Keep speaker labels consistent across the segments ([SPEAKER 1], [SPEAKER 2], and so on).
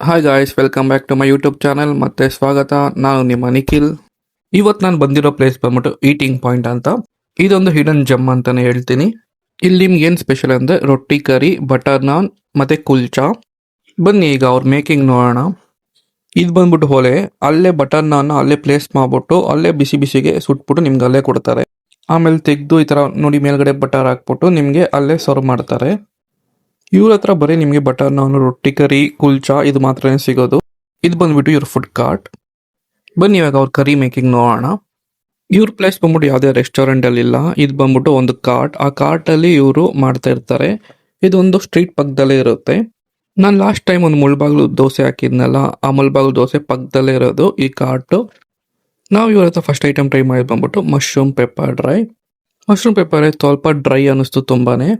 [SPEAKER 1] Hi guys, welcome back to my YouTube channel. ಮತ್ತೆ ಸ್ವಾಗತ. ನಾನು ನಿಮ್ಮ ನಿಖಿಲ್. ಇವತ್ತು ನಾನು ಬಂದಿರೋ ಪ್ಲೇಸ್ ಬಂದ್ಬಿಟ್ಟು ಈಟಿಂಗ್ ಪಾಯಿಂಟ್ ಅಂತ. ಇದೊಂದು ಹಿಡನ್ ಜಮ್ ಅಂತಾನೆ ಹೇಳ್ತೀನಿ. ಇಲ್ಲಿ ನಿಮ್ಗೆ ಏನು ಸ್ಪೆಷಲ್ ಅಂದರೆ ರೊಟ್ಟಿ ಕರಿ, ಬಟರ್ ನಾನ್ ಮತ್ತೆ ಕುಲ್ಚಾ. ಬನ್ನಿ ಈಗ ಅವ್ರ ಮೇಕಿಂಗ್ ನೋಡೋಣ. ಇದು ಬಂದ್ಬಿಟ್ಟು ಹೊಲೆ, ಅಲ್ಲೇ ಬಟರ್ ನಾನ್ ಅಲ್ಲೇ ಪ್ಲೇಸ್ ಮಾಡ್ಬಿಟ್ಟು ಅಲ್ಲೇ ಬಿಸಿ ಬಿಸಿಗೆ ಸುಟ್ಬಿಟ್ಟು ನಿಮ್ಗೆ ಅಲ್ಲೇ ಕೊಡ್ತಾರೆ. ಆಮೇಲೆ ತೆಗೆದು ಈ ಥರ ನೋಡಿ ಮೇಲ್ಗಡೆ ಬಟರ್ ಹಾಕ್ಬಿಟ್ಟು ನಿಮಗೆ ಅಲ್ಲೇ ಸರ್ವ್ ಮಾಡ್ತಾರೆ. ಇವ್ರ ಹತ್ರ ಬರೀ ನಿಮಗೆ ಬಟರ್ ನಾನ್, ರೊಟ್ಟಿ ಕರಿ, ಕುಲ್ಚಾ ಇದು ಮಾತ್ರನೇ ಸಿಗೋದು. ಇದು ಬಂದ್ಬಿಟ್ಟು ಇವ್ರ ಫುಡ್ ಕಾರ್ಟ್. ಬನ್ನಿ ಇವಾಗ ಅವ್ರ ಕರಿ ಮೇಕಿಂಗ್ ನೋಡೋಣ. ಇವ್ರ ಪ್ಲೇಸ್ ಬಂದ್ಬಿಟ್ಟು ಯಾವುದೇ ರೆಸ್ಟೋರೆಂಟ್ ಅಲ್ಲಿ ಇಲ್ಲ. ಇದು ಬಂದ್ಬಿಟ್ಟು ಒಂದು ಕಾರ್ಟ್. ಆ ಕಾರ್ಟ್ ಅಲ್ಲಿ ಇವರು ಮಾಡ್ತಾ ಇರ್ತಾರೆ. ಇದೊಂದು ಸ್ಟ್ರೀಟ್ ಪಕ್ಕದಲ್ಲೇ ಇರುತ್ತೆ. ನಾನು ಲಾಸ್ಟ್ ಟೈಮ್ ಒಂದು ಮುಳ್ಬಾಗ್ಲು ದೋಸೆ ಹಾಕಿದ್ನಲ್ಲ, ಆ ಮುಳ್ಬಾಗ್ಲು ದೋಸೆ ಪಕ್ಕದಲ್ಲೇ ಇರೋದು ಈ ಕಾರ್ಟ್. ನಾವು ಇವ್ರ ಹತ್ರ ಫಸ್ಟ್ ಐಟಮ್ ಟ್ರೈ ಮಾಡಿದ್ ಬಂದ್ಬಿಟ್ಟು mushroom pepper dry. Mushroom pepper ಸ್ವಲ್ಪ ಡ್ರೈ ಅನ್ನಿಸ್ತು ತುಂಬಾನೇ.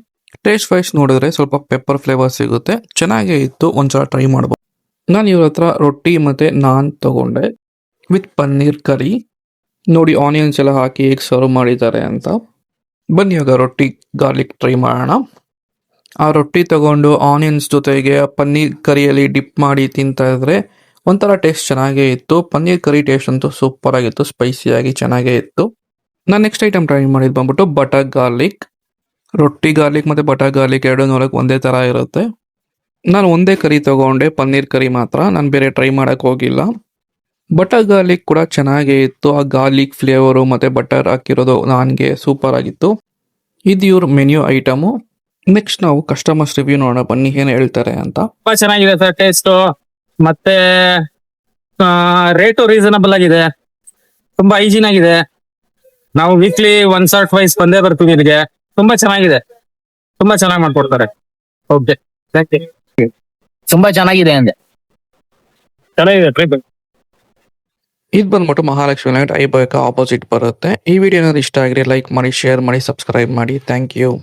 [SPEAKER 1] ಟೇಸ್ಟ್ ವೈಸ್ ನೋಡಿದ್ರೆ ಸ್ವಲ್ಪ ಪೆಪ್ಪರ್ ಫ್ಲೇವರ್ ಸಿಗುತ್ತೆ, ಚೆನ್ನಾಗೇ ಇತ್ತು, ಒಂದ್ಸಲ ಟ್ರೈ ಮಾಡ್ಬೋದು. ನಾನು ಇವ್ರ ಹತ್ರ ರೊಟ್ಟಿ ಮತ್ತೆ ನಾನ್ ತಗೊಂಡೆ ವಿತ್ ಪನ್ನೀರ್ ಕರಿ. ನೋಡಿ ಆನಿಯನ್ಸ್ ಎಲ್ಲ ಹಾಕಿ ಹೇಗೆ ಸರ್ವ್ ಮಾಡಿದ್ದಾರೆ ಅಂತ. ಬನ್ನಿ ಇವಾಗ ರೊಟ್ಟಿ ಗಾರ್ಲಿಕ್ ಟ್ರೈ ಮಾಡೋಣ. ಆ ರೊಟ್ಟಿ ತಗೊಂಡು ಆನಿಯನ್ಸ್ ಜೊತೆಗೆ ಪನ್ನೀರ್ ಕರಿಯಲ್ಲಿ ಡಿಪ್ ಮಾಡಿ ತಿಂತಾ ಇದ್ರೆ ಒಂಥರ ಟೇಸ್ಟ್ ಚೆನ್ನಾಗೇ ಇತ್ತು. ಪನ್ನೀರ್ ಕರಿ ಟೇಸ್ಟ್ ಅಂತೂ ಸೂಪರ್ ಆಗಿತ್ತು, ಸ್ಪೈಸಿಯಾಗಿ ಚೆನ್ನಾಗೇ ಇತ್ತು. ನಾನು ನೆಕ್ಸ್ಟ್ ಐಟಮ್ ಟ್ರೈ ಮಾಡಿದ್ ಬಂದ್ಬಿಟ್ಟು ಬಟರ್ ಗಾರ್ಲಿಕ್. ರೊಟ್ಟಿ ಗಾರ್ಲಿಕ್ ಮತ್ತು ಬಟರ್ ಗಾರ್ಲಿಕ್ ಎರಡು ನೋಡೋಕೆ ಒಂದೇ ಥರ ಇರುತ್ತೆ. ನಾನು ಒಂದೇ ಕರಿ ತಗೊಂಡೆ, ಪನ್ನೀರ್ ಕರಿ ಮಾತ್ರ. ನಾನು ಬೇರೆ ಟ್ರೈ ಮಾಡೋಕ್ಕೆ ಹೋಗಿಲ್ಲ. ಬಟರ್ ಗಾರ್ಲಿಕ್ ಕೂಡ ಚೆನ್ನಾಗೇ ಇತ್ತು. ಆ ಗಾರ್ಲಿಕ್ ಫ್ಲೇವರು ಮತ್ತು ಬಟರ್ ಹಾಕಿರೋದು ನನಗೆ ಸೂಪರ್ ಆಗಿತ್ತು. ಇದು ಇವ್ರ ಮೆನ್ಯೂ ಐಟಮು. ನೆಕ್ಸ್ಟ್ ನಾವು ಕಸ್ಟಮರ್ಸ್ ರಿವ್ಯೂ ನೋಡೋಣ, ಬನ್ನಿ ಏನು ಹೇಳ್ತಾರೆ ಅಂತ.
[SPEAKER 2] ತುಂಬಾ ಚೆನ್ನಾಗಿದೆ ಸರ್ ಟೇಸ್ಟ್. ಮತ್ತೆ ರೇಟು ರೀಸನಬಲ್ ಆಗಿದೆ, ತುಂಬಾ ಹೈಜೀನ್ ಆಗಿದೆ. ನಾವು ವೀಕ್ಲಿ ಒನ್ಸ್ ಆರ್ ಟ್ವೈಸ್ ಬಂದೇ ಬರ್ತೀವಿ ಇಲ್ಲಿಗೆ. ತುಂಬಾ ಚೆನ್ನಾಗಿದೆ, ತುಂಬಾ ಚೆನ್ನಾಗಿ ಮಾಡ್ಕೊಡ್ತಾರೆ. Okay, thank you.
[SPEAKER 3] ತುಂಬಾ ಚೆನ್ನಾಗಿದೆ ಅಂದೆ.
[SPEAKER 2] ಚೆನ್ನಾಗಿದೆ ಟ್ರೈ.
[SPEAKER 1] ಇದು ಬಂದ್ಬಿಟ್ಟು ಮಹಾಲಕ್ಷ್ಮಿ ನೈಟ್ ಐಬಾಯ್ಕ ಆಪೋಸಿಟ್ ಬರುತ್ತೆ. ಈ ವಿಡಿಯೋ ಏನಾದ್ರು ಇಷ್ಟ ಆಗಿದ್ರೆ ಲೈಕ್ ಮಾಡಿ, ಶೇರ್ ಮಾಡಿ, ಸಬ್ಸ್ಕ್ರೈಬ್ ಮಾಡಿ. Thank you.